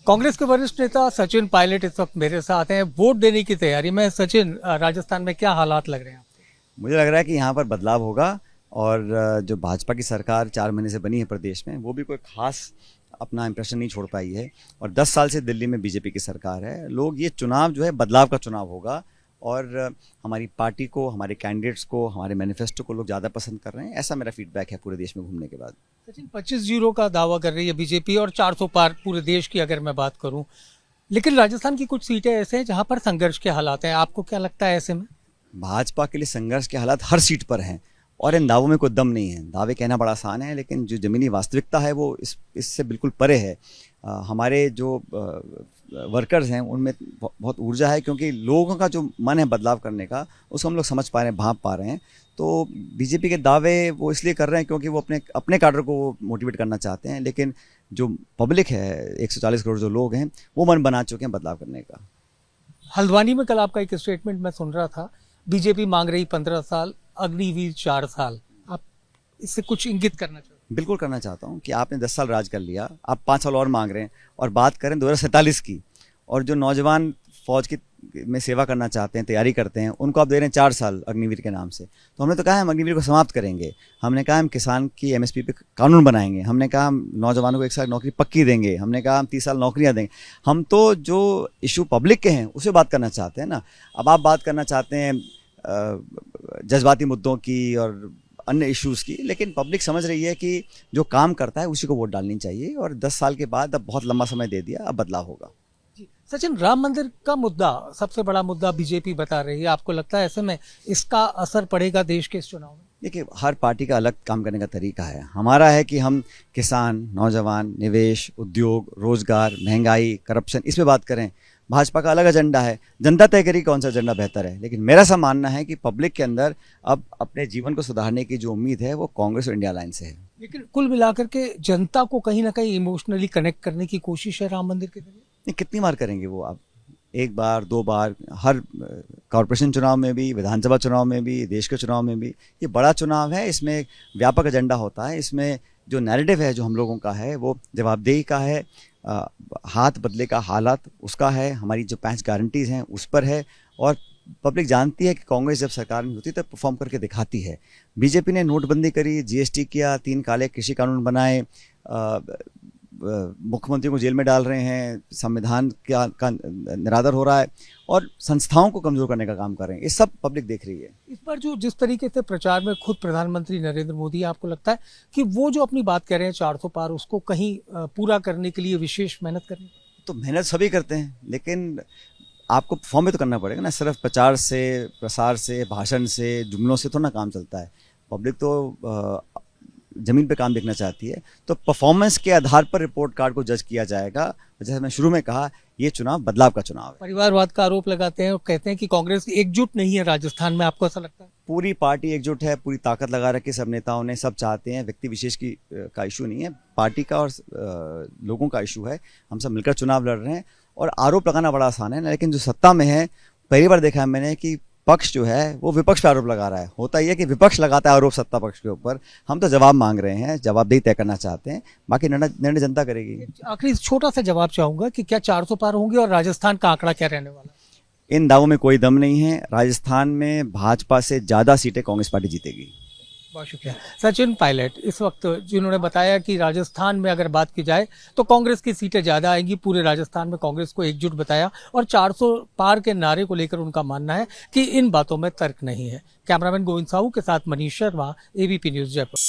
कांग्रेस के वरिष्ठ नेता सचिन पायलट इस वक्त मेरे साथ हैं वोट देने की तैयारी में। सचिन, राजस्थान में क्या हालात लग रहे हैं? मुझे लग रहा है कि यहाँ पर बदलाव होगा और जो भाजपा की सरकार 4 महीने से बनी है प्रदेश में, वो भी कोई खास अपना इंप्रेशन नहीं छोड़ पाई है। और 10 साल से दिल्ली में बीजेपी की सरकार है। लोग ये चुनाव जो है बदलाव का चुनाव होगा और हमारी पार्टी को, हमारे कैंडिडेट्स को, हमारे मैनिफेस्टो को लोग ज़्यादा पसंद कर रहे हैं। ऐसा मेरा फीडबैक है पूरे देश में घूमने के बाद। सचिन, 25-0 का दावा कर रही है बीजेपी और 400 पार पूरे देश की अगर मैं बात करूं, लेकिन राजस्थान की कुछ सीटें ऐसे हैं जहां पर संघर्ष के हालात हैं। आपको क्या लगता है ऐसे में? भाजपा के लिए संघर्ष के हालात हर सीट पर हैं और इन दावों में कोई दम नहीं है। दावे कहना बड़ा आसान है, लेकिन जो ज़मीनी वास्तविकता है वो इससे बिल्कुल परे है। हमारे जो वर्कर्स हैं उनमें बहुत ऊर्जा है, क्योंकि लोगों का जो मन है बदलाव करने का, उसको हम लोग समझ पा रहे हैं, भांप पा रहे हैं। तो बीजेपी के दावे वो इसलिए कर रहे हैं क्योंकि वो अपने कैडर को मोटिवेट करना चाहते हैं, लेकिन जो पब्लिक है, 140 करोड़ जो लोग हैं, वो मन बना चुके हैं बदलाव करने का। हल्द्वानी में कल आपका एक स्टेटमेंट मैं सुन रहा था, बीजेपी मांग रही 15 साल, अग्निवीर 4 साल। आप इससे कुछ इंगित करना चाहते हैं? बिल्कुल करना चाहता हूँ कि आपने 10 साल राज कर लिया, आप 5 साल और मांग रहे हैं। और बात करें 2047 की, और जो नौजवान फौज की में सेवा करना चाहते हैं, तैयारी करते हैं, उनको आप दे रहे हैं 4 साल अग्निवीर के नाम से। तो हमने तो कहा हम अग्निवीर को समाप्त करेंगे, हमने कहा हम किसान की एमएसपी पे कानून बनाएंगे, हमने कहा हम नौजवानों को 1 साल नौकरी पक्की देंगे, हमने कहा हम 30 साल नौकरियां देंगे। हम तो जो इशू पब्लिक के हैं उसे बात करना चाहते हैं ना। अब आप बात करना चाहते हैं जज्बाती मुद्दों की और अन्य इश्यूज़ की, लेकिन पब्लिक समझ रही है कि जो काम करता है उसी को वोट डालनी चाहिए। और 10 साल के बाद अब बहुत लंबा समय दे दिया, अब बदलाव होगा। सचिन, राम मंदिर का मुद्दा सबसे बड़ा मुद्दा बीजेपी बता रही है। आपको लगता है ऐसे में इसका असर पड़ेगा देश के इस चुनाव में? देखिए, हर पार्टी का अलग काम करने का तरीका है। हमारा है कि हम किसान, नौजवान, निवेश, उद्योग, रोजगार, महंगाई, करप्शन, इस पे बात करें। भाजपा का अलग एजेंडा है, जनता तय करेगी कौन सा एजेंडा बेहतर है। लेकिन मेरा सा मानना है कि पब्लिक के अंदर अब अपने जीवन को सुधारने की जो उम्मीद है वो कांग्रेस और इंडिया अलायंस से है। लेकिन कुल मिलाकर के जनता को कहीं ना कहीं इमोशनली कनेक्ट करने की कोशिश है राम मंदिर के जरिए। नहीं, कितनी बार करेंगे वो? आप 1 बार 2 बार, हर कॉरपोरेशन चुनाव में भी, विधानसभा चुनाव में भी, देश के चुनाव में भी। ये बड़ा चुनाव है, इसमें एक व्यापक एजेंडा होता है। इसमें जो नैरेटिव है जो हम लोगों का है वो जवाबदेही का है, हाथ बदले का हालात उसका है, हमारी जो 5 गारंटीज़ हैं उस पर है। और पब्लिक जानती है कि कांग्रेस जब सरकार में होती है तब परफॉर्म करके दिखाती है। बीजेपी ने नोटबंदी करी, जीएसटी किया, 3 काले कृषि कानून बनाए, मुख्यमंत्री को जेल में डाल रहे हैं, संविधान का निरादर हो रहा है और संस्थाओं को कमजोर करने का काम कर रहे हैं। ये सब पब्लिक देख रही है। इस पर जो जिस तरीके से प्रचार में खुद प्रधानमंत्री नरेंद्र मोदी, आपको लगता है कि वो जो अपनी बात कह रहे हैं 400 पार, उसको कहीं पूरा करने के लिए विशेष मेहनत करनी? तो मेहनत सभी करते हैं, लेकिन आपको परफॉर्म भी तो करना पड़ेगा ना। सिर्फ प्रचार से, प्रसार से, भाषण से, जुमलों से थोड़ा ना काम चलता है। पब्लिक तो ज़मीन पे काम देखना चाहती है। तो परफॉर्मेंस के आधार पर रिपोर्ट कार्ड को जज किया जाएगा। जैसे मैं शुरू में कहा, ये चुनाव बदलाव का चुनाव है। परिवारवाद का आरोप लगाते हैं और कहते हैं कि कांग्रेस एकजुट नहीं है राजस्थान में। आपको ऐसा लगता है? पूरी पार्टी एकजुट है, पूरी ताकत लगा रखी सब नेताओं ने, सब चाहते हैं। व्यक्ति विशेष की का इशू नहीं है, पार्टी का और लोगों का इशू है। हम सब मिलकर चुनाव लड़ रहे हैं। और आरोप लगाना बड़ा आसान है, लेकिन जो सत्ता में है, पहली बार देखा है मैंने कि पक्ष जो है वो विपक्ष पर आरोप लगा रहा है। होता ही है कि विपक्ष लगाता है आरोप सत्ता पक्ष के ऊपर। हम तो जवाब मांग रहे हैं, जवाबदेही तय करना चाहते हैं, बाकी निर्णय जनता करेगी। आखिरी छोटा सा जवाब चाहूंगा कि क्या 400 पार होंगे और राजस्थान का आंकड़ा क्या रहने वाला है? इन दावों में कोई दम नहीं है। राजस्थान में भाजपा से ज़्यादा सीटें कांग्रेस पार्टी जीतेगी। बहुत शुक्रिया। सचिन पायलट इस वक्त जिन्होंने बताया कि राजस्थान में अगर बात की जाए तो कांग्रेस की सीटें ज़्यादा आएंगी। पूरे राजस्थान में कांग्रेस को एकजुट बताया और 400 पार के नारे को लेकर उनका मानना है कि इन बातों में तर्क नहीं है। कैमरामैन गोविंद साहू के साथ मनीष शर्मा, एबीपी न्यूज़ जयपुर।